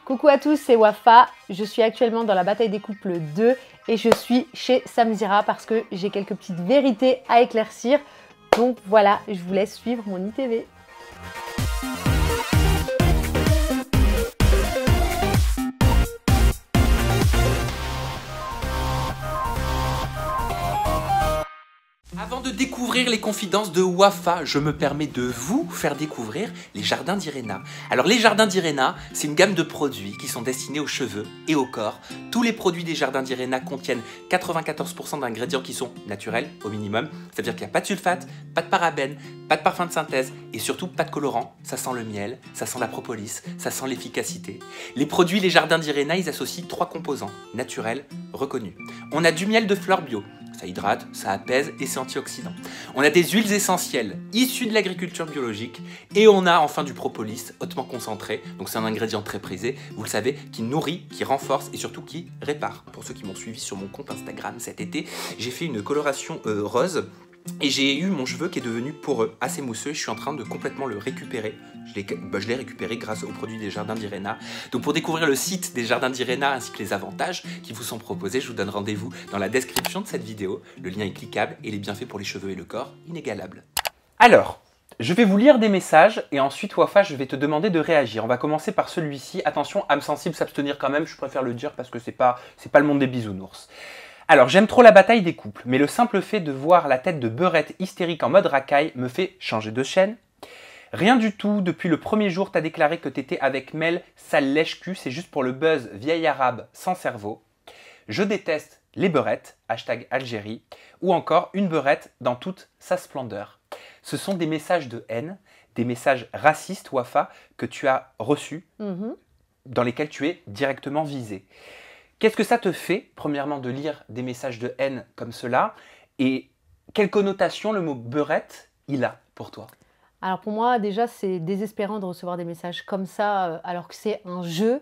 Coucou à tous, c'est Wafa. Je suis actuellement dans la bataille des couples 2 et je suis chez Samzira parce que j'ai quelques petites vérités à éclaircir. Donc voilà, je vous laisse suivre mon ITV. Avant de découvrir les confidences de Wafa, je me permets de vous faire découvrir les jardins d'Irena. Alors les jardins d'Irena, c'est une gamme de produits qui sont destinés aux cheveux et au corps. Tous les produits des jardins d'Irena contiennent 94% d'ingrédients qui sont naturels au minimum. C'est-à-dire qu'il n'y a pas de sulfate, pas de parabènes, pas de parfum de synthèse et surtout pas de colorant. Ça sent le miel, ça sent la propolis, ça sent l'efficacité. Les produits les jardins d'Irena, ils associent 3 composants naturels reconnus. On a du miel de fleurs bio. Ça hydrate, ça apaise et c'est antioxydant. On a des huiles essentielles issues de l'agriculture biologique et on a enfin du propolis hautement concentré. Donc c'est un ingrédient très prisé, vous le savez, qui nourrit, qui renforce et surtout qui répare. Pour ceux qui m'ont suivi sur mon compte Instagram cet été, j'ai fait une coloration rose. Et j'ai eu mon cheveu qui est devenu poreux, assez mousseux, et je suis en train de complètement le récupérer. Je l'ai récupéré grâce aux produits des jardins d'Irena. Donc pour découvrir le site des jardins d'Irena ainsi que les avantages qui vous sont proposés, je vous donne rendez-vous dans la description de cette vidéo. Le lien est cliquable et les bienfaits pour les cheveux et le corps, inégalables. Alors, je vais vous lire des messages et ensuite, Wafa, je vais te demander de réagir. On va commencer par celui-ci. Attention, âme sensible, s'abstenir quand même, je préfère le dire parce que c'est pas le monde des bisounours. Alors, j'aime trop la bataille des couples, mais le simple fait de voir la tête de Beurette hystérique en mode racaille me fait changer de chaîne. Rien du tout, depuis le premier jour, t'as déclaré que t'étais avec Mel, sale lèche-cul, c'est juste pour le buzz vieil arabe sans cerveau. Je déteste les beurettes, hashtag Algérie, ou encore une beurette dans toute sa splendeur. Ce sont des messages de haine, des messages racistes, Wafa, que tu as reçus, dans lesquels tu es directement visé. Qu'est-ce que ça te fait, premièrement, de lire des messages de haine comme cela? Et quelle connotation le mot beurette, il a pour toi? Alors pour moi, déjà, c'est désespérant de recevoir des messages comme ça alors que c'est un jeu.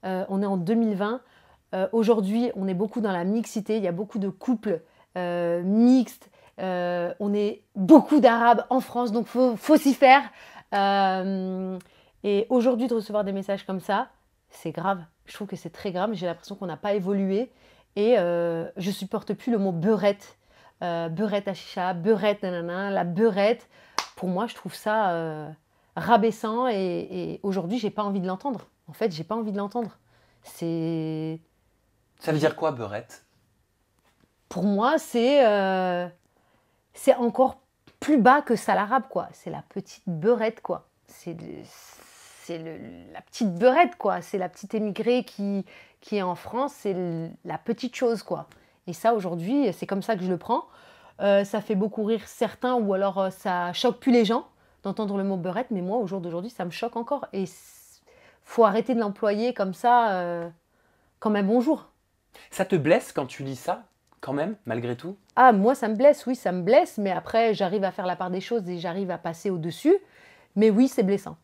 On est en 2020. Aujourd'hui, on est beaucoup dans la mixité. Il y a beaucoup de couples mixtes. On est beaucoup d'Arabes en France, donc faut s'y faire. Et aujourd'hui, de recevoir des messages comme ça, c'est grave. Je trouve que c'est très grave. J'ai l'impression qu'on n'a pas évolué. Et je supporte plus le mot beurette. Beurette à chicha, beurette nanana, la beurette. Pour moi, je trouve ça rabaissant. Et aujourd'hui, j'ai pas envie de l'entendre. En fait, j'ai pas envie de l'entendre. C'est... Ça veut dire quoi, beurette? Pour moi, c'est encore plus bas que sale arabe, quoi. C'est la petite beurette, quoi. C'est la petite beurette, quoi. C'est la petite émigrée qui est en France. C'est la petite chose, quoi. Et ça, aujourd'hui, c'est comme ça que je le prends. Ça fait beaucoup rire certains ou alors ça choque plus les gens d'entendre le mot beurette. Mais moi, au jour d'aujourd'hui, ça me choque encore. Et faut arrêter de l'employer comme ça, comme un bonjour. Ça te blesse quand tu lis ça, quand même, malgré tout? Ah, moi, ça me blesse, oui, ça me blesse. Mais après, j'arrive à faire la part des choses et j'arrive à passer au-dessus. Mais oui, c'est blessant.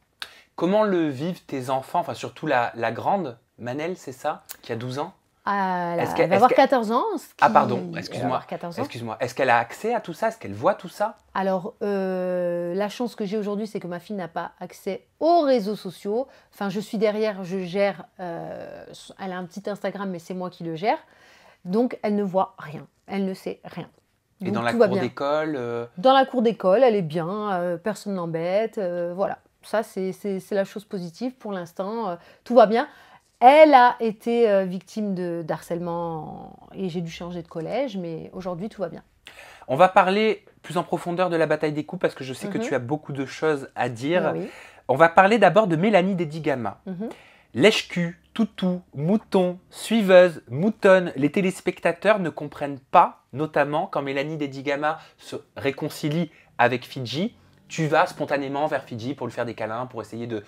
Comment le vivent tes enfants, enfin surtout la grande, Manel, c'est ça, qui a 12 ans? Elle va avoir 14 ans. Ah pardon, excuse-moi. 14 ans. Excuse-moi. Est-ce qu'elle a accès à tout ça? Est-ce qu'elle voit tout ça? Alors, la chance que j'ai aujourd'hui, c'est que ma fille n'a pas accès aux réseaux sociaux. Enfin, je suis derrière, je gère. Elle a un petit Instagram, mais c'est moi qui le gère. Donc, elle ne voit rien. Elle ne sait rien. Et donc, dans la cour d'école Dans la cour d'école, elle est bien. Personne n'embête. Voilà. Ça, c'est la chose positive pour l'instant. Tout va bien. Elle a été victime d'harcèlement et j'ai dû changer de collège, mais aujourd'hui, tout va bien. On va parler plus en profondeur de la bataille des couples parce que je sais que tu as beaucoup de choses à dire. Oui. On va parler d'abord de Mélanie Dedigama. Lèche-cul, toutou, mouton, suiveuse, moutonne, les téléspectateurs ne comprennent pas, notamment quand Mélanie Dedigama se réconcilie avec Fidji. Tu vas spontanément vers Fidji pour lui faire des câlins, pour essayer de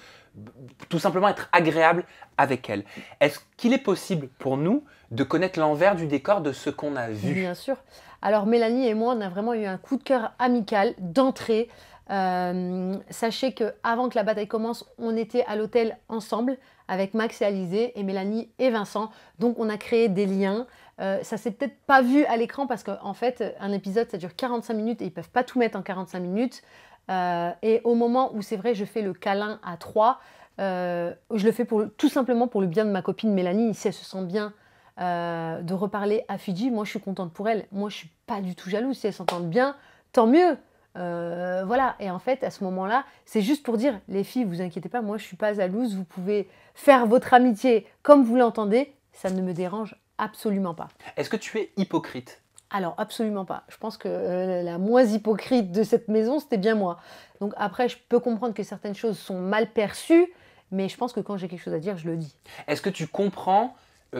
tout simplement être agréable avec elle. Est-ce qu'il est possible pour nous de connaître l'envers du décor de ce qu'on a vu? Bien sûr. Alors Mélanie et moi, on a vraiment eu un coup de cœur amical d'entrée. Sachez qu'avant que la bataille commence, on était à l'hôtel ensemble avec Max et Alizé et Mélanie et Vincent. Donc on a créé des liens. Ça s'est peut-être pas vu à l'écran parce qu'en fait, un épisode, ça dure 45 minutes et ils ne peuvent pas tout mettre en 45 minutes. Et au moment où c'est vrai, je fais le câlin à 3, Je le fais tout simplement pour le bien de ma copine Mélanie. Si elle se sent bien de reparler à Fidji, moi je suis contente pour elle. Moi je suis pas du tout jalouse. Si elles s'entendent bien, tant mieux. Voilà. Et en fait, à ce moment-là, c'est juste pour dire, les filles, vous inquiétez pas, moi je suis pas jalouse. Vous pouvez faire votre amitié comme vous l'entendez. Ça ne me dérange absolument pas. Est-ce que tu es hypocrite? Alors, absolument pas. Je pense que la moins hypocrite de cette maison, c'était bien moi. Donc après, je peux comprendre que certaines choses sont mal perçues, mais je pense que quand j'ai quelque chose à dire, je le dis. Est-ce que tu comprends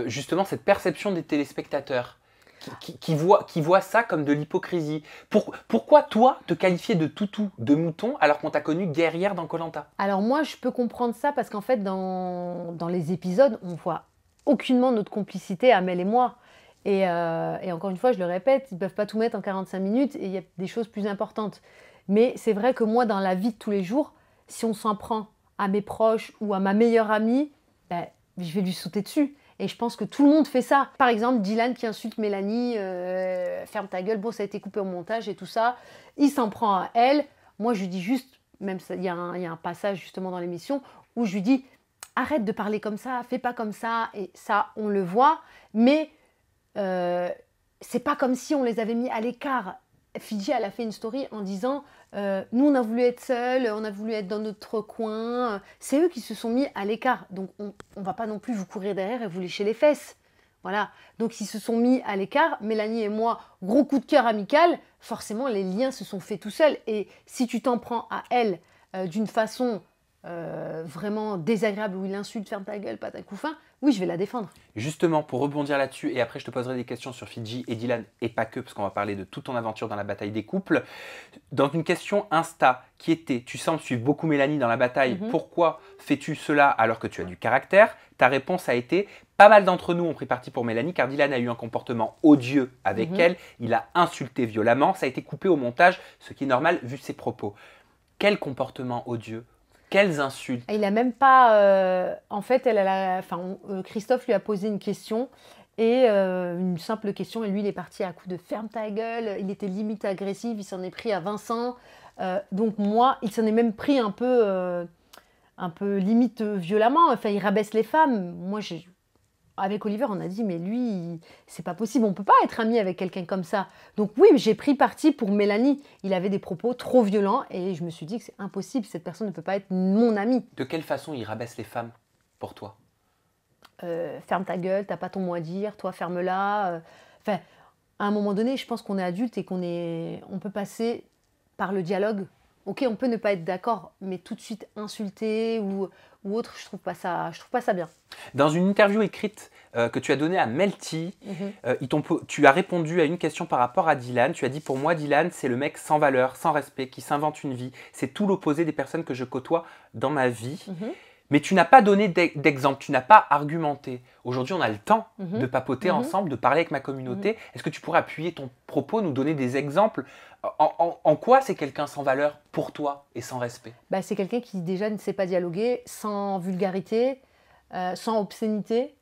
justement cette perception des téléspectateurs qui voient ça comme de l'hypocrisie? Pourquoi toi te qualifier de toutou, de mouton, alors qu'on t'a connue guerrière dans koh. Alors moi, je peux comprendre ça parce qu'en fait, dans les épisodes, on voit aucunement notre complicité, Amel et moi. Et encore une fois, je le répète, ils ne peuvent pas tout mettre en 45 minutes et il y a des choses plus importantes. Mais c'est vrai que moi, dans la vie de tous les jours, si on s'en prend à mes proches ou à ma meilleure amie, ben, je vais lui sauter dessus. Et je pense que tout le monde fait ça. Par exemple, Dylan qui insulte Mélanie, ferme ta gueule, bon, ça a été coupé au montage et tout ça. Il s'en prend à elle. Moi, je lui dis juste, même il y a un passage justement dans l'émission où je lui dis, arrête de parler comme ça, fais pas comme ça. Et ça, on le voit. Mais c'est pas comme si on les avait mis à l'écart. Fidji, elle a fait une story en disant nous, on a voulu être seuls, on a voulu être dans notre coin. C'est eux qui se sont mis à l'écart. Donc, on va pas non plus vous courir derrière et vous lécher les fesses. Voilà. Donc, ils se sont mis à l'écart. Mélanie et moi, gros coup de cœur amical. Forcément, les liens se sont faits tout seuls. Et si tu t'en prends à elle d'une façon vraiment désagréable où il insulte, ferme ta gueule, pas ta couffin, oui, je vais la défendre. Justement, pour rebondir là-dessus, et après je te poserai des questions sur Fidji et Dylan, et pas que, parce qu'on va parler de toute ton aventure dans la bataille des couples. Dans une question Insta qui était, tu sembles suivre beaucoup Mélanie dans la bataille, pourquoi fais-tu cela alors que tu as du caractère? Ta réponse a été, pas mal d'entre nous ont pris parti pour Mélanie, car Dylan a eu un comportement odieux avec elle, il a insulté violemment, ça a été coupé au montage, ce qui est normal vu ses propos. Quel comportement odieux? Quelles insultes? Il n'a même pas... en fait, Christophe lui a posé une question, et une simple question, et lui, il est parti à coup de ferme ta gueule, il était limite agressif, il s'en est pris à Vincent. Donc moi, il s'en est même pris un peu limite violemment, enfin, il rabaisse les femmes. Moi, avec Oliver, on a dit, mais lui, c'est pas possible, on peut pas être ami avec quelqu'un comme ça. Donc oui, j'ai pris parti pour Mélanie. Il avait des propos trop violents et je me suis dit que c'est impossible, cette personne ne peut pas être mon ami. De quelle façon il rabaisse les femmes pour toi? Ferme ta gueule, t'as pas ton mot à dire, toi ferme-la. Enfin, à un moment donné, je pense qu'on est adulte et on peut passer par le dialogue. Ok, on peut ne pas être d'accord, mais tout de suite insulter ou autre, je trouve pas ça bien. Dans une interview écrite que tu as donnée à Melty, tu as répondu à une question par rapport à Dylan. Tu as dit, pour moi, Dylan, c'est le mec sans valeur, sans respect, qui s'invente une vie. C'est tout l'opposé des personnes que je côtoie dans ma vie. Mais tu n'as pas donné d'exemple, tu n'as pas argumenté. Aujourd'hui, on a le temps de papoter ensemble, de parler avec ma communauté. Est-ce que tu pourrais appuyer ton propos, nous donner des exemples? En quoi c'est quelqu'un sans valeur pour toi et sans respect? C'est quelqu'un qui déjà ne sait pas dialoguer, sans vulgarité, sans obscénité.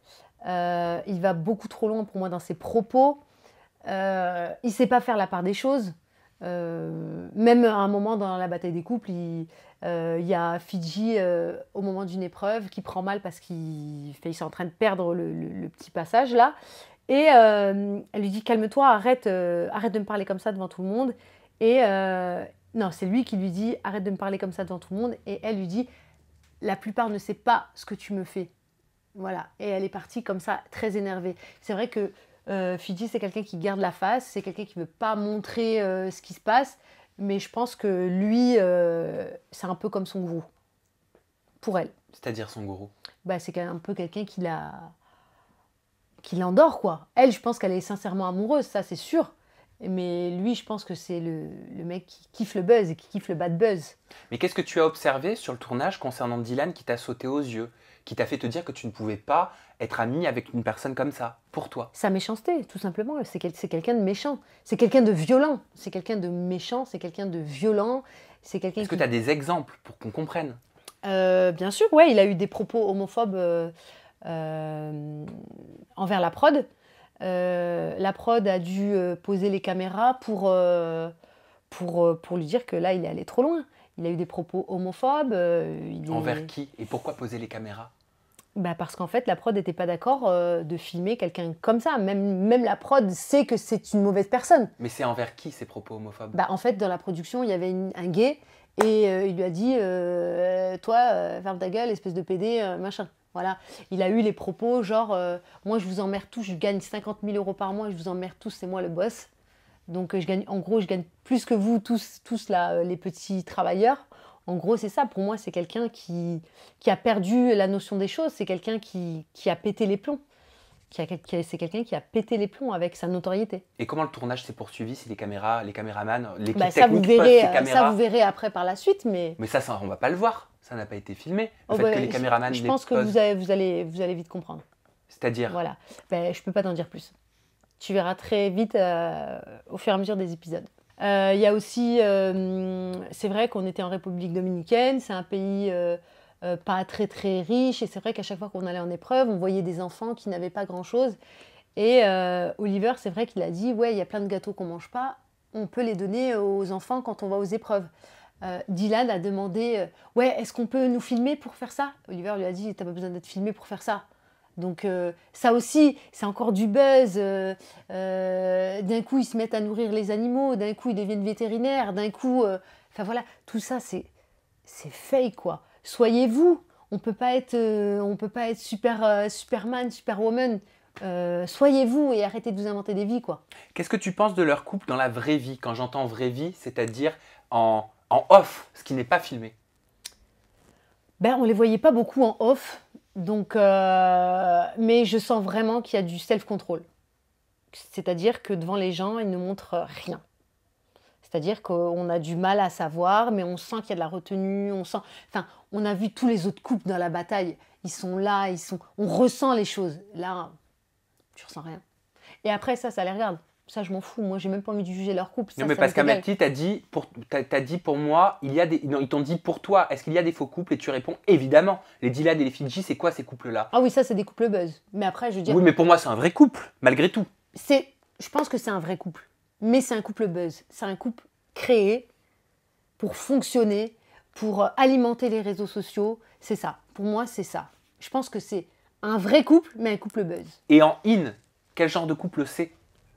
Il va beaucoup trop loin pour moi dans ses propos. Il ne sait pas faire la part des choses. Même à un moment dans la bataille des couples, il y a Fidji au moment d'une épreuve qui prend mal parce qu'il est en train de perdre le petit passage là. Et elle lui dit, calme-toi, arrête de me parler comme ça devant tout le monde. Et non, c'est lui qui lui dit, arrête de me parler comme ça devant tout le monde. Et elle lui dit, la plupart ne sait pas ce que tu me fais. Voilà. Et elle est partie comme ça, très énervée. C'est vrai que Fidji, c'est quelqu'un qui garde la face, c'est quelqu'un qui ne veut pas montrer ce qui se passe. Mais je pense que lui, c'est un peu comme son gourou. Pour elle. C'est-à-dire son gourou? C'est un peu quelqu'un qui l'endort, quoi. Elle, je pense qu'elle est sincèrement amoureuse, ça c'est sûr. Mais lui, je pense que c'est le mec qui kiffe le buzz et qui kiffe le bad buzz. Mais qu'est-ce que tu as observé sur le tournage concernant Dylan qui t'a sauté aux yeux, qui t'a fait te dire que tu ne pouvais pas être ami avec une personne comme ça, pour toi? Sa méchanceté, tout simplement. C'est quelqu'un de méchant. C'est quelqu'un de violent. C'est quelqu'un de méchant. C'est quelqu'un de violent. C'est quelqu'un. Est-ce que tu as des exemples pour qu'on comprenne? Bien sûr, ouais. Il a eu des propos homophobes envers la prod. La prod a dû poser les caméras pour lui dire que là, il est allé trop loin. il a eu des propos homophobes. Envers qui? Et pourquoi poser les caméras? Bah parce qu'en fait, la prod n'était pas d'accord de filmer quelqu'un comme ça. Même la prod sait que c'est une mauvaise personne. Mais c'est envers qui ces propos homophobes? Bah, en fait, dans la production, il y avait un gay et il lui a dit toi, ferme ta gueule, espèce de pédé, machin. Voilà. Il a eu les propos genre moi, je vous emmerde tous, je gagne 50 000 euros par mois, je vous emmerde tous, c'est moi le boss. Donc, en gros, je gagne plus que vous tous là, les petits travailleurs. En gros, c'est ça. Pour moi, c'est quelqu'un qui a perdu la notion des choses. C'est quelqu'un qui a pété les plombs. C'est quelqu'un qui a pété les plombs avec sa notoriété. Et comment le tournage s'est poursuivi si les caméramans, l'équipe Bah, technique pose ces caméras? ça, vous verrez après par la suite. Mais ça, on va pas le voir. Ça n'a pas été filmé. Le fait ouais, que les caméramans je les pense que posent. vous allez vite comprendre. C'est-à-dire? Voilà. Ben, je peux pas t'en dire plus. Tu verras très vite au fur et à mesure des épisodes. Il y a aussi, c'est vrai qu'on était en République dominicaine, c'est un pays pas très très riche, et c'est vrai qu'à chaque fois qu'on allait en épreuve, on voyait des enfants qui n'avaient pas grand-chose. Et Oliver, c'est vrai qu'il a dit, ouais, il y a plein de gâteaux qu'on mange pas, on peut les donner aux enfants quand on va aux épreuves. Dylan a demandé, ouais, est-ce qu'on peut nous filmer pour faire ça? Oliver lui a dit, t'as pas besoin d'être filmé pour faire ça. Donc ça aussi, c'est encore du buzz. D'un coup, ils se mettent à nourrir les animaux. D'un coup, ils deviennent vétérinaires. D'un coup, enfin voilà, tout ça, c'est fake, quoi. Soyez vous. On peut pas être Superman, Superwoman. Soyez vous et arrêtez de vous inventer des vies, quoi. Qu'est-ce que tu penses de leur couple dans la vraie vie? Quand j'entends vraie vie, c'est-à-dire en off, ce qui n'est pas filmé. Ben, on les voyait pas beaucoup en off. Donc, mais je sens vraiment qu'il y a du self-control. C'est-à-dire que devant les gens, ils ne montrent rien. C'est-à-dire qu'on a du mal à savoir, mais on sent qu'il y a de la retenue. On a vu tous les autres couples dans la bataille. Ils sont là, on ressent les choses. Là, tu ressens rien. Et après, ça les regarde. Ça, je m'en fous. Moi, j'ai même pas envie de juger leur couple. Non, mais parce qu'Amati, t'as dit pour moi, non, ils t'ont dit pour toi, est-ce qu'il y a des faux couples? Et tu réponds évidemment. Les Dylan et les Fidji, c'est quoi ces couples-là? Ah oui, ça, c'est des couples buzz. Mais après, je veux dire. Oui, mais pour moi, c'est un vrai couple, malgré tout. Je pense que c'est un vrai couple. Mais c'est un couple buzz. C'est un couple créé pour fonctionner, pour alimenter les réseaux sociaux. C'est ça. Pour moi, c'est ça. Je pense que c'est un vrai couple, mais un couple buzz. Et en in, quel genre de couple c'est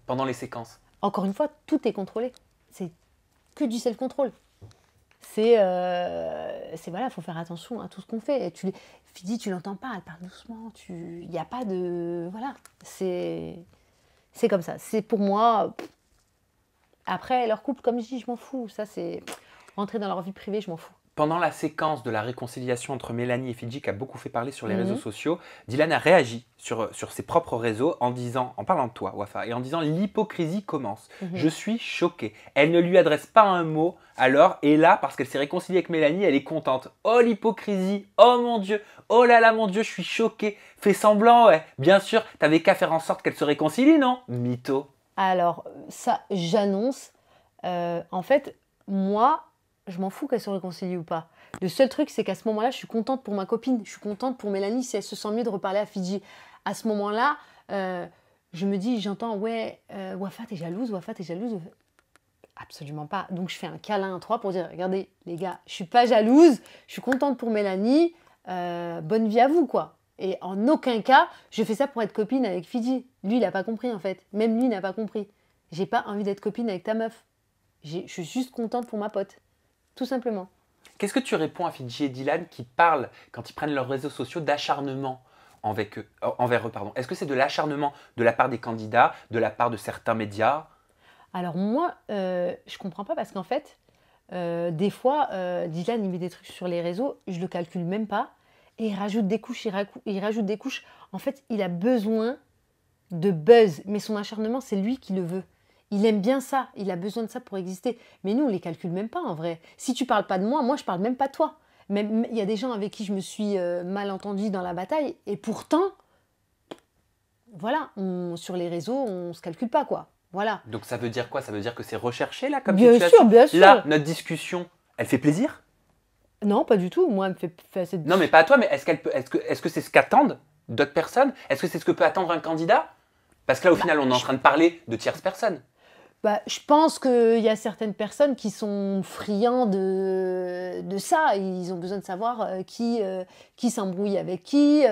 pendant les séquences? Encore une fois, tout est contrôlé. C'est que du self-control. Voilà, faut faire attention à tout ce qu'on fait. Fidi, tu l'entends pas, elle parle doucement. Il n'y a pas de, voilà. C'est comme ça. C'est pour moi. Après, leur couple, comme je dis, je m'en fous. Ça, c'est rentrer dans leur vie privée, je m'en fous. Pendant la séquence de la réconciliation entre Mélanie et Fidji, qui a beaucoup fait parler sur les réseaux sociaux, Dylan a réagi sur ses propres réseaux en parlant de toi, Wafa, et en disant « l'hypocrisie commence. Je suis choquée. Elle ne lui adresse pas un mot, alors, et là, parce qu'elle s'est réconciliée avec Mélanie, elle est contente. Oh l'hypocrisie, oh mon Dieu, oh là là mon Dieu, je suis choquée. Fais semblant, ouais. Bien sûr, t'avais qu'à faire en sorte qu'elle se réconcilie, non? Mytho. » Alors, ça, j'annonce. En fait, moi, je m'en fous qu'elle se réconcilie ou pas. Le seul truc, c'est qu'à ce moment-là, je suis contente pour ma copine. Je suis contente pour Mélanie si elle se sent mieux de reparler à Fidji. À ce moment-là, je me dis, j'entends, ouais, Wafa, t'es jalouse, Wafa, t'es jalouse. Absolument pas. Donc, je fais un câlin à trois pour dire, regardez, les gars, je suis pas jalouse, je suis contente pour Mélanie, bonne vie à vous, quoi. Et en aucun cas, je fais ça pour être copine avec Fidji. Lui, il n'a pas compris, en fait. Même lui n'a pas compris. J'ai pas envie d'être copine avec ta meuf. Je suis juste contente pour ma pote. Tout simplement. Qu'est-ce que tu réponds à Fidji et Dylan qui parlent, quand ils prennent leurs réseaux sociaux, d'acharnement envers eux? Est-ce que c'est de l'acharnement de la part des candidats, de la part de certains médias? Alors moi, je comprends pas parce qu'en fait, des fois, Dylan, il met des trucs sur les réseaux, je le calcule même pas, et il rajoute des couches, il rajoute des couches. En fait, il a besoin de buzz, mais son acharnement, c'est lui qui le veut. Il aime bien ça, il a besoin de ça pour exister. Mais nous, on les calcule même pas en vrai. Si tu parles pas de moi, je parle même pas de toi. Même il y a des gens avec qui je me suis mal entendue dans la bataille, et pourtant, voilà, sur les réseaux, on se calcule pas, quoi. Voilà. Donc ça veut dire quoi? Ça veut dire que c'est recherché là comme bien situation? Sûr, bien sûr. Là, notre discussion, elle fait plaisir? Non, pas du tout. Moi, elle me fait assez... Non, mais pas à toi, mais est-ce que c'est ce qu'attendent d'autres personnes? Est-ce que c'est ce que peut attendre un candidat? Parce que là, au final, on est en train de parler de tierces personnes. Bah, je pense qu'il y a certaines personnes qui sont friands de ça. Ils ont besoin de savoir qui s'embrouille avec qui.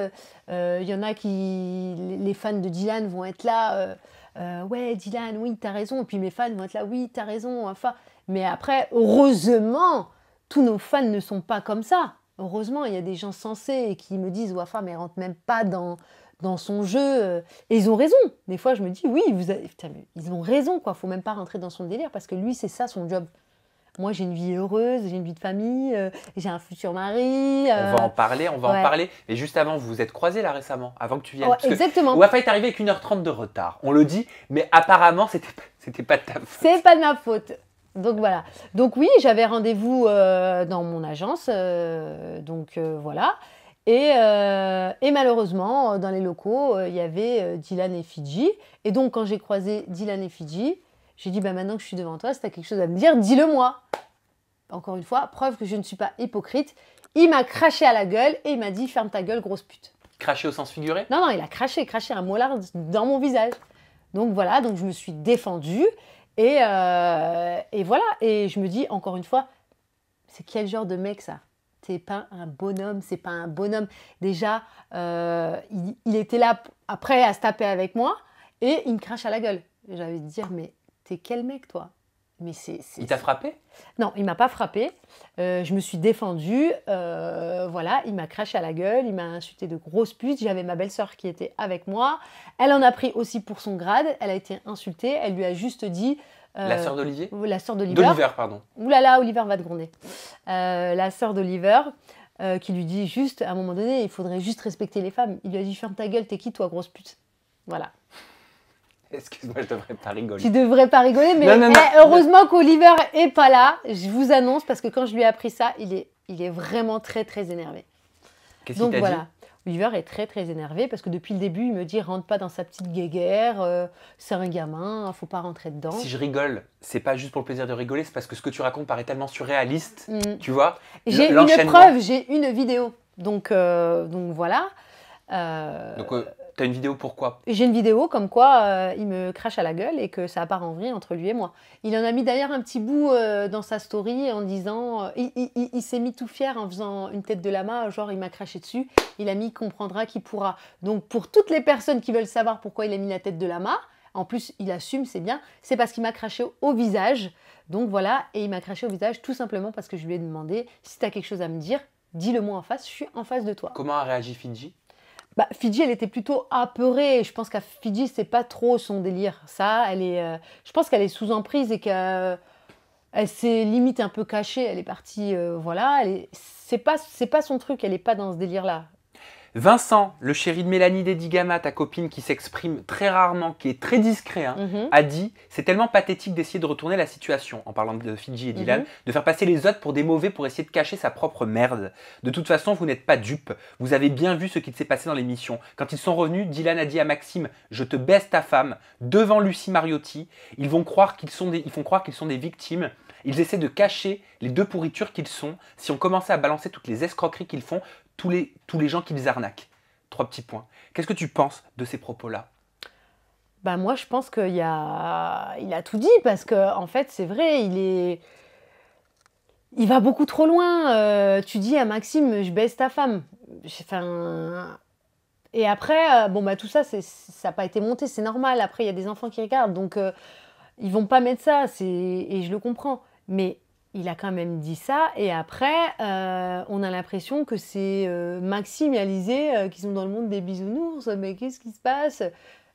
Il y en a qui... Les fans de Dylan vont être là. Ouais, Dylan, oui, t'as raison. Et puis mes fans vont être là. Oui, t'as raison. Enfin, mais après, heureusement, tous nos fans ne sont pas comme ça. Heureusement, il y a des gens sensés et qui me disent Wafa, mais elle rentre même pas dans son jeu. Et ils ont raison. Des fois, je me dis, oui, putain, mais ils ont raison, quoi. Faut même pas rentrer dans son délire parce que lui, c'est ça son job. Moi, j'ai une vie heureuse, j'ai une vie de famille, j'ai un futur mari. On va en parler, on va en parler. Mais juste avant, vous vous êtes croisés là récemment, avant que tu viennes. Ouais, exactement. Wafa est arrivé avec 1h30 de retard. On le dit, mais apparemment, c'était pas de ta faute. C'est pas de ma faute. Donc voilà. Donc oui, j'avais rendez-vous dans mon agence. Voilà. Et malheureusement, dans les locaux, il y avait Dylan et Fidji. Et donc, quand j'ai croisé Dylan et Fidji, j'ai dit, bah, maintenant que je suis devant toi, si tu as quelque chose à me dire, dis-le-moi. Encore une fois, preuve que je ne suis pas hypocrite. Il m'a craché à la gueule et il m'a dit, ferme ta gueule, grosse pute. Craché au sens figuré? Non, il a craché un molar dans mon visage. Donc voilà, donc je me suis défendue. Et voilà. Et je me dis, encore une fois, c'est quel genre de mec ça? C'est pas un bonhomme, c'est pas un bonhomme. Déjà, il était là après à se taper avec moi et il me crache à la gueule. J'avais de dire, mais t'es quel mec toi? Mais Il t'a frappé? Non, il m'a pas frappé. Je me suis défendue. Voilà, il m'a craché à la gueule, il m'a insulté de grosses putes. J'avais ma belle-sœur qui était avec moi. Elle en a pris aussi pour son grade. Elle a été insultée. Elle lui a juste dit... la sœur d'Olivier? La sœur d'Oliver. D'Oliver, pardon. Ouh là là, Oliver va te gronder. La sœur d'Oliver qui lui dit juste, à un moment donné, il faudrait juste respecter les femmes. Il lui a dit, ferme ta gueule, t'es qui toi, grosse pute? Voilà. Excuse-moi, je devrais pas rigoler. Tu devrais pas rigoler, mais non, heureusement qu'Oliver est pas là. Je vous annonce, parce que quand je lui ai appris ça, il est vraiment très, très énervé. Qu'est-ce qu'il t'a voilà. dit? Oliver est très, très énervé, parce que depuis le début, il me dit, rentre pas dans sa petite guéguerre, c'est un gamin, faut pas rentrer dedans. Si je rigole, c'est pas juste pour le plaisir de rigoler, c'est parce que ce que tu racontes paraît tellement surréaliste, tu vois. J'ai une preuve, j'ai une vidéo. Donc voilà. T'as une vidéo pourquoi? J'ai une vidéo comme quoi il me crache à la gueule et que ça part en vrille entre lui et moi. Il en a mis d'ailleurs un petit bout dans sa story en disant... il s'est mis tout fier en faisant une tête de lama, genre il m'a craché dessus. Il a mis « comprendra qui pourra ». Donc pour toutes les personnes qui veulent savoir pourquoi il a mis la tête de lama, en plus il assume, c'est bien, c'est parce qu'il m'a craché au visage. Donc voilà, et il m'a craché au visage tout simplement parce que je lui ai demandé « si tu as quelque chose à me dire, dis-le-moi en face, je suis en face de toi ». Comment a réagi Fidji? Bah, Fidji, elle était plutôt apeurée. Je pense qu'à Fidji, c'est pas trop son délire. Ça, je pense qu'elle est sous emprise et qu'elle s'est limite un peu cachée. Elle est partie, voilà. C'est pas son truc. Elle est pas dans ce délire-là. Vincent, le chéri de Mélanie Dedigama, ta copine qui s'exprime très rarement, qui est très discret, a dit « C'est tellement pathétique d'essayer de retourner la situation », en parlant de Fidji et Dylan, de faire passer les autres pour des mauvais pour essayer de cacher sa propre merde. De toute façon, vous n'êtes pas dupes. Vous avez bien vu ce qui s'est passé dans l'émission. Quand ils sont revenus, Dylan a dit à Maxime « Je te baisse ta femme » devant Lucie Mariotti. Ils font croire qu'ils sont des victimes. Ils essaient de cacher les deux pourritures qu'ils sont. Si on commençait à balancer toutes les escroqueries qu'ils font, tous les gens qu'ils arnaquent. 3 petits points. Qu'est-ce que tu penses de ces propos-là? Bah moi, je pense qu'il a tout dit parce que en fait, c'est vrai, il va beaucoup trop loin. Tu dis à Maxime, je baisse ta femme. Enfin, et après, tout ça, ça n'a pas été monté, c'est normal. Après, il y a des enfants qui regardent, donc ils vont pas mettre ça. Et je le comprends. Mais il a quand même dit ça, et après, on a l'impression que c'est Maxime et Alizé qui sont dans le monde des bisounours, mais qu'est-ce qui se passe?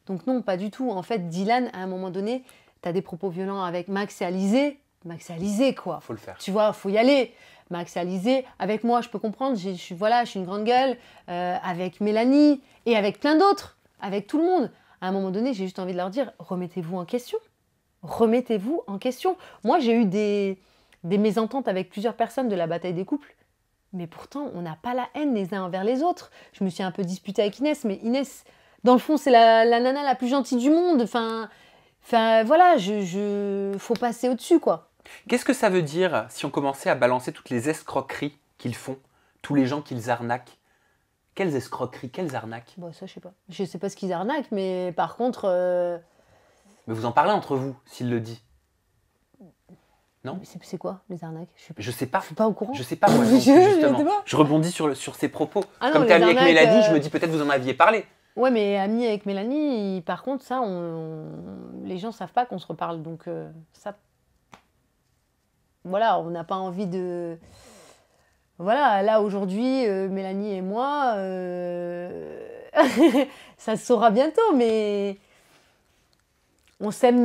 Donc non, pas du tout. En fait, Dylan, à un moment donné, tu as des propos violents avec Max et Alizé. Max et Alizé, quoi. Faut le faire. Tu vois, faut y aller. Max et Alizé, avec moi, je peux comprendre, je suis une grande gueule, avec Mélanie, et avec plein d'autres, avec tout le monde. À un moment donné, j'ai juste envie de leur dire, remettez-vous en question. Remettez-vous en question. Moi, j'ai eu des mésententes avec plusieurs personnes de la bataille des couples. Mais pourtant, on n'a pas la haine les uns envers les autres. Je me suis un peu disputée avec Inès, mais Inès, dans le fond, c'est la nana la plus gentille du monde. Enfin voilà, faut passer au-dessus, quoi. Qu'est-ce que ça veut dire si on commençait à balancer toutes les escroqueries qu'ils font, tous les gens qu'ils arnaquent? Quelles escroqueries, quelles arnaques? Bon, ça, je sais pas. Je sais pas ce qu'ils arnaquent, mais par contre... Mais vous en parlez entre vous, s'il le dit. Non. C'est quoi, les arnaques? Je sais pas. Je suis pas au courant. Je sais pas, moi, non plus, justement. Je rebondis sur ses propos. Ah non, Comme les tu es ami avec arnaques, Mélanie, je me dis peut-être vous en aviez parlé. Ouais, mais ami avec Mélanie, par contre, ça, les gens savent pas qu'on se reparle. Donc, ça. Voilà, on n'a pas envie de. Voilà, là, aujourd'hui, Mélanie et moi, ça se saura bientôt, mais on s'aime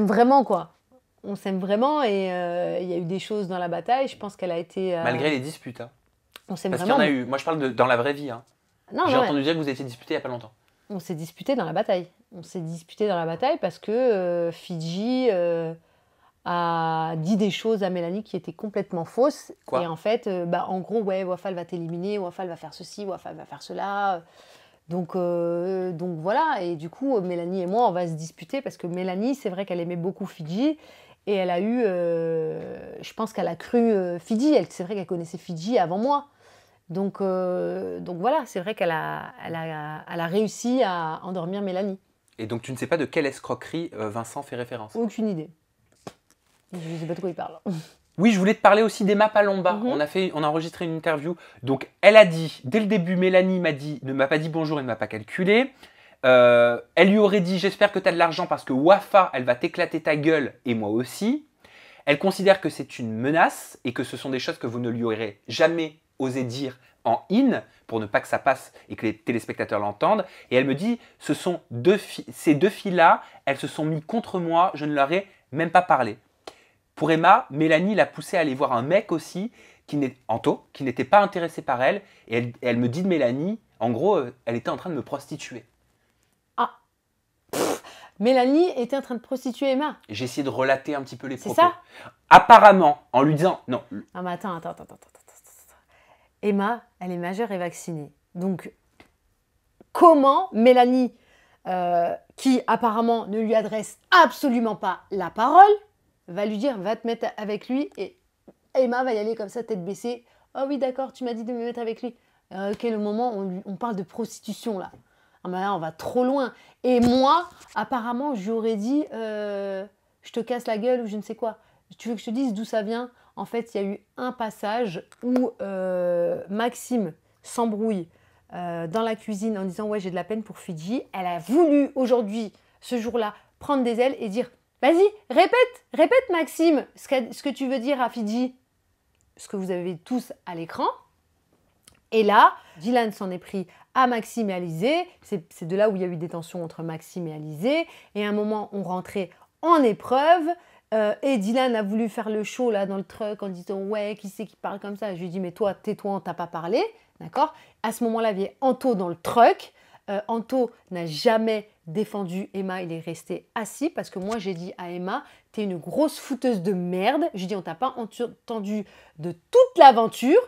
vraiment, quoi. On s'aime vraiment et il y a eu des choses dans la bataille. Je pense qu'elle a été. Malgré les disputes. Hein. On s'aime Parce qu'il y vraiment. en a eu. Moi, je parle dans la vraie vie. Hein. J'ai entendu dire que vous étiez disputés il n'y a pas longtemps. On s'est disputé dans la bataille. On s'est disputé dans la bataille parce que Fidji a dit des choses à Mélanie qui étaient complètement fausses. Quoi? Et en fait, en gros, ouais, Wafa va t'éliminer, Wafa va faire ceci, Wafa va faire cela. Donc voilà. Et du coup, Mélanie et moi, on va se disputer parce que Mélanie, c'est vrai qu'elle aimait beaucoup Fidji. Et elle a eu, je pense qu'elle a cru Fidji. C'est vrai qu'elle connaissait Fidji avant moi. Donc voilà, c'est vrai qu'elle a réussi à endormir Mélanie. Et donc tu ne sais pas de quelle escroquerie Vincent fait référence? Aucune idée. Je ne sais pas de quoi il parle. Oui, je voulais te parler aussi d'Emma Palomba. On a enregistré une interview. Donc elle a dit, dès le début, Mélanie ne m'a pas dit bonjour et ne m'a pas calculé. Elle lui aurait dit, j'espère que tu as de l'argent parce que Wafa, elle va t'éclater ta gueule et moi aussi. Elle considère que c'est une menace et que ce sont des choses que vous ne lui aurez jamais osé dire en in pour ne pas que ça passe et que les téléspectateurs l'entendent. Et elle me dit, ces deux filles-là, elles se sont mis contre moi, je ne leur ai même pas parlé. Pour Emma, Mélanie l'a poussée à aller voir un mec aussi, Anto, qui n'était pas intéressé par elle. Et elle me dit de Mélanie, en gros, elle était en train de me prostituer. Ah, Mélanie était en train de prostituer Emma. J'ai essayé de relater un petit peu les propos. C'est ça? Apparemment, en lui disant, non. Ah mais attends. Emma, elle est majeure et vaccinée. Donc, comment Mélanie, qui apparemment ne lui adresse absolument pas la parole, va lui dire, va te mettre avec lui, et Emma va y aller comme ça, tête baissée. Oh oui, d'accord, tu m'as dit de me mettre avec lui. Quel moment on parle de prostitution là? Ah ben là, on va trop loin. Et moi, apparemment, j'aurais dit, je te casse la gueule ou je ne sais quoi. Tu veux que je te dise d'où ça vient? En fait, il y a eu un passage où Maxime s'embrouille dans la cuisine en disant « Ouais, j'ai de la peine pour Fidji ». Elle a voulu aujourd'hui, ce jour-là, prendre des ailes et dire « Vas-y, répète Maxime, ce que tu veux dire à Fidji ». Ce que vous avez tous à l'écran. Et là, Dylan s'en est pris à Maxime et Alizé. C'est de là où il y a eu des tensions entre Maxime et Alizé. Et à un moment, on rentrait en épreuve. Et Dylan a voulu faire le show là dans le truck en disant ouais, qui c'est qui parle comme ça? Je lui ai dit mais toi, tais-toi, on t'a pas parlé, d'accord? À ce moment-là, il y avait Anto dans le truck. Anto n'a jamais défendu Emma, il est resté assis parce que moi j'ai dit à Emma, t'es une grosse fouteuse de merde. Je dis on t'a pas entendu de toute l'aventure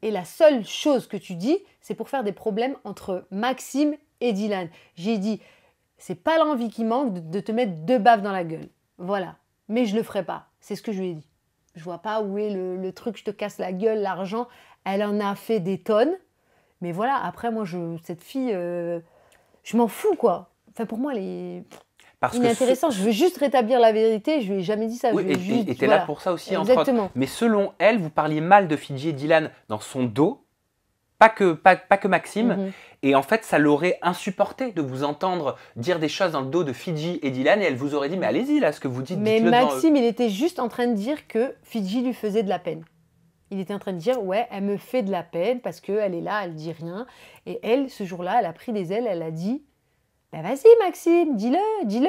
et la seule chose que tu dis, c'est pour faire des problèmes entre Maxime et Dylan. J'ai dit c'est pas l'envie qui manque de te mettre deux baffes dans la gueule. Voilà. Mais je le ferai pas. C'est ce que je lui ai dit. Je vois pas où est le truc, je te casse la gueule, l'argent. Elle en a fait des tonnes. Mais voilà, après, moi, cette fille, je m'en fous, quoi. Enfin, pour moi, elle est inintéressante. Je veux juste rétablir la vérité. Je lui ai jamais dit ça. Oui, et t'es là pour ça aussi, exactement. Entre autres. Mais selon elle, vous parliez mal de Fidji et Dylan dans son dos. Pas que Maxime. Et en fait, ça l'aurait insupporté de vous entendre dire des choses dans le dos de Fidji et Dylan. Et elle vous aurait dit, mais allez-y, là, ce que vous dites, mais dites-le Maxime, il était juste en train de dire que Fidji lui faisait de la peine. Il était en train de dire, ouais, elle me fait de la peine parce qu'elle est là, elle dit rien. Et elle, ce jour-là, elle a pris des ailes, elle a dit, bah vas-y Maxime, dis-le.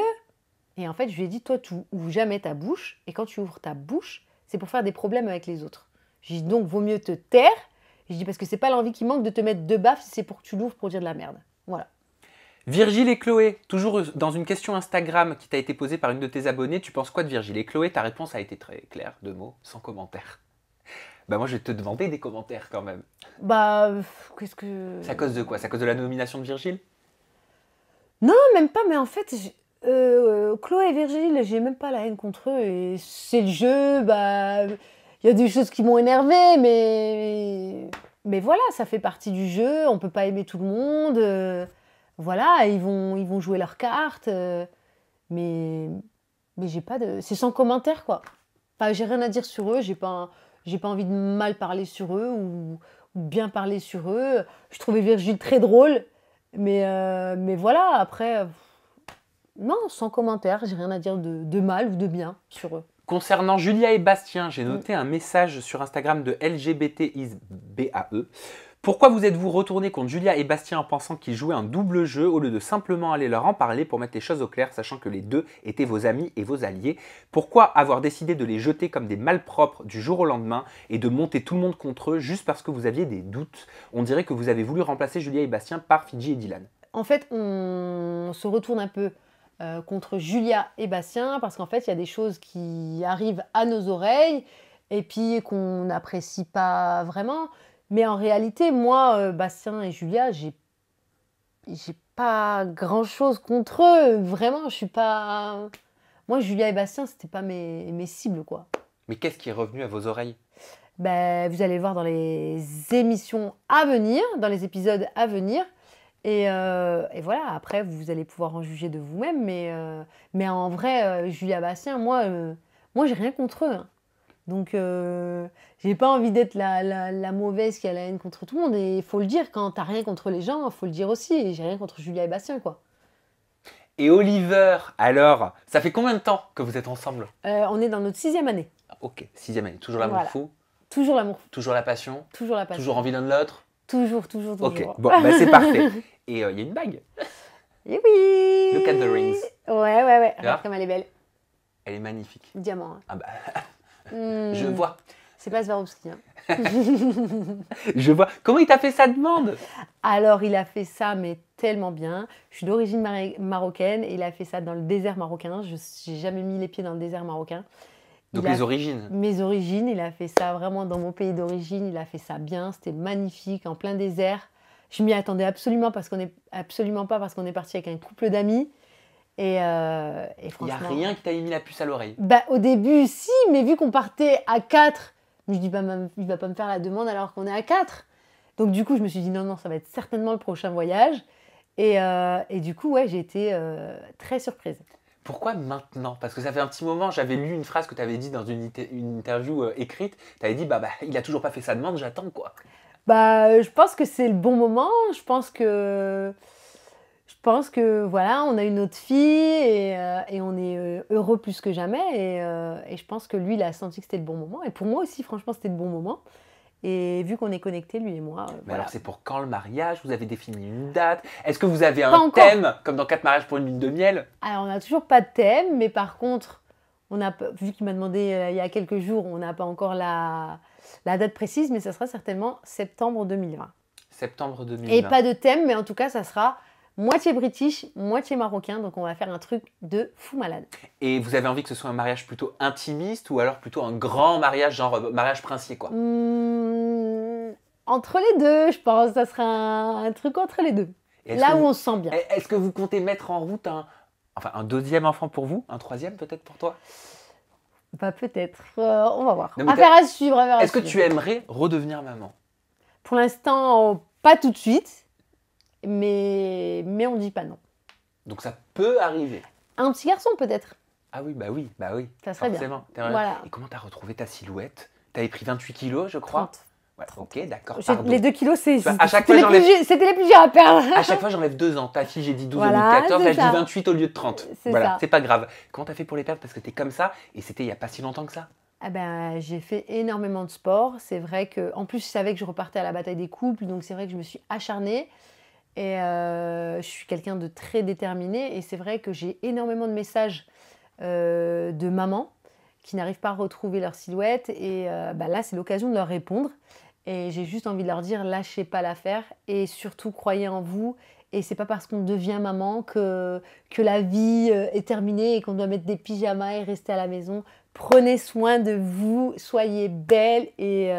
Et en fait, je lui ai dit, toi, tu ouvres jamais ta bouche. Et quand tu ouvres ta bouche, c'est pour faire des problèmes avec les autres. J'ai dit, donc, vaut mieux te taire. Je dis parce que c'est pas l'envie qui manque de te mettre deux baffes si c'est pour que tu l'ouvres pour dire de la merde. Voilà. Virgile et Chloé, toujours dans une question Instagram qui t'a été posée par une de tes abonnées, tu penses quoi de Virgile et Chloé? Ta réponse a été très claire, 2 mots, sans commentaire. Bah moi je vais te demander des commentaires quand même. Bah, qu'est-ce que... C'est à cause de quoi? C'est à cause de la nomination de Virgile? Non, même pas, mais en fait, Chloé et Virgile, j'ai même pas la haine contre eux. Et c'est le jeu, bah... Il y a des choses qui m'ont énervé, mais voilà, ça fait partie du jeu. On peut pas aimer tout le monde. Voilà, ils vont jouer leurs cartes. Mais j'ai pas de... C'est sans commentaire, quoi. Enfin, j'ai rien à dire sur eux, j'ai pas envie de mal parler sur eux ou bien parler sur eux. Je trouvais Virgile très drôle, mais voilà, après, non, sans commentaire, j'ai rien à dire de mal ou de bien sur eux. Concernant Julia et Bastien, j'ai noté un message sur Instagram de LGBTisBAE. Pourquoi vous êtes-vous retourné contre Julia et Bastien en pensant qu'ils jouaient un double jeu au lieu de simplement aller leur en parler pour mettre les choses au clair, sachant que les deux étaient vos amis et vos alliés? Pourquoi avoir décidé de les jeter comme des malpropres du jour au lendemain et de monter tout le monde contre eux juste parce que vous aviez des doutes? On dirait que vous avez voulu remplacer Julia et Bastien par Fidji et Dylan. En fait, on se retourne un peu contre Julia et Bastien parce qu'en fait, il y a des choses qui arrivent à nos oreilles et puis qu'on n'apprécie pas vraiment. Mais en réalité, moi, Bastien et Julia, j'ai pas grand-chose contre eux. Vraiment, je suis pas... Moi, Julia et Bastien, c'était pas mes cibles, quoi. Mais qu'est-ce qui est revenu à vos oreilles? Ben, vous allez le voir dans les émissions à venir, dans les épisodes à venir. Et voilà, après, vous allez pouvoir en juger de vous-même. Mais en vrai, Julia et Bastien, moi j'ai rien contre eux. Hein. Donc, j'ai pas envie d'être la mauvaise qui a la haine contre tout le monde. Et il faut le dire, quand t'as rien contre les gens, il faut le dire aussi. Et j'ai rien contre Julia et Bastien, quoi. Et Oliver, alors, ça fait combien de temps que vous êtes ensemble? On est dans notre 6e année. Ok, 6e année. Toujours l'amour fou? Toujours l'amour fou. Toujours la passion? Toujours la passion. Toujours envie l'un de l'autre? Toujours. Ok, bon, bah c'est parfait. Et il y a une bague. Et oui. Look at the rings. Ouais. Regarde comme elle est belle. Elle est magnifique. Diamant. Hein. Ah bah, je vois. C'est pas Swarovski. Hein. Je vois. Comment il t'a fait sa demande? Alors, il a fait ça, mais tellement bien. Je suis d'origine marocaine et il a fait ça dans le désert marocain. Je n'ai jamais mis les pieds dans le désert marocain. Donc les origines? Mes origines, il a fait ça vraiment dans mon pays d'origine. Il a fait ça bien, c'était magnifique, en plein désert. Je m'y attendais absolument pas parce qu'on est parti avec un couple d'amis. Et franchement... Il n'y a rien qui t'a mis la puce à l'oreille? Bah, au début, si, mais vu qu'on partait à 4, je me dis, bah, il va pas me faire la demande alors qu'on est à 4. Donc du coup, je me suis dit, non, ça va être certainement le prochain voyage. Et du coup, ouais, j'ai été très surprise. Pourquoi maintenant? Parce que ça fait un petit moment, j'avais lu une phrase que tu avais dit dans une interview écrite. Tu avais dit, bah, il a toujours pas fait sa demande, j'attends quoi. Bah, je pense que c'est le bon moment. Je pense que voilà, on a une autre fille et on est heureux plus que jamais. Et je pense que lui, il a senti que c'était le bon moment. Et pour moi aussi, franchement, c'était le bon moment. Et vu qu'on est connectés, lui et moi. Mais voilà. alors, c'est pour quand le mariage? Vous avez défini une date? Est-ce que vous avez un thème, comme dans 4 mariages pour une lune de miel? Alors, on n'a toujours pas de thème, mais par contre, vu qu'il m'a demandé il y a quelques jours, on n'a pas encore la date précise, mais ça sera certainement septembre 2020. Septembre 2020. Et pas de thème, mais en tout cas, ça sera moitié british, moitié marocain, donc on va faire un truc de fou malade. Et vous avez envie que ce soit un mariage plutôt intimiste ou alors plutôt un grand mariage, genre mariage princier quoi? Entre les deux, je pense, ça sera un truc entre les deux. Là où on se sent bien. Est-ce que vous comptez mettre en route un deuxième enfant pour vous? Un troisième peut-être pour toi? Bah peut-être, on va voir. Affaire à suivre, Est-ce que tu aimerais redevenir maman? Pour l'instant, pas tout de suite. Mais on dit pas non. Donc ça peut arriver. Un petit garçon peut-être. Ah oui. Ça serait forcément. Bien. Voilà. Et comment t'as retrouvé ta silhouette? T'avais pris 28 kilos, je crois. 30. Ouais, ok, d'accord. Les 2 kilos, c'était les plus durs à perdre. À chaque fois, j'enlève 2 ans. Ta fille, j'ai dit 12 voilà, au lieu de 14, elle dit 28 au lieu de 30. Voilà, c'est pas grave. Comment t'as fait pour les perdre? Parce que t'es comme ça et c'était il y a pas si longtemps que ça. Ah ben, j'ai fait énormément de sport. C'est vrai que, en plus, je savais que je repartais à la bataille des couples, donc c'est vrai que je me suis acharnée. Et je suis quelqu'un de très déterminé et c'est vrai que j'ai énormément de messages de mamans qui n'arrivent pas à retrouver leur silhouette et là c'est l'occasion de leur répondre et j'ai juste envie de leur dire lâchez pas l'affaire et surtout croyez en vous et c'est pas parce qu'on devient maman que la vie est terminée et qu'on doit mettre des pyjamas et rester à la maison. Prenez soin de vous, soyez belle et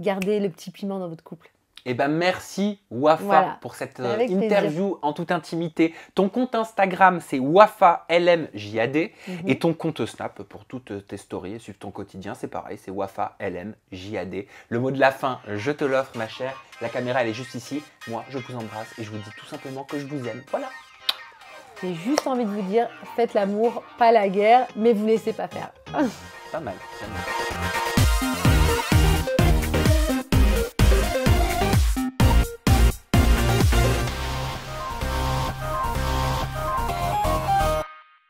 gardez le petit piment dans votre couple. Eh ben merci Wafa pour cette interview en toute intimité. Ton compte Instagram c'est WafaLMJAD et ton compte Snap pour toutes tes stories et suivre ton quotidien c'est pareil, c'est WafaLMJAD. Le mot de la fin, je te l'offre ma chère. La caméra elle est juste ici. Moi je vous embrasse et je vous dis tout simplement que je vous aime. Voilà. J'ai juste envie de vous dire, faites l'amour, pas la guerre, mais vous laissez pas faire. Pas mal. J'aime bien.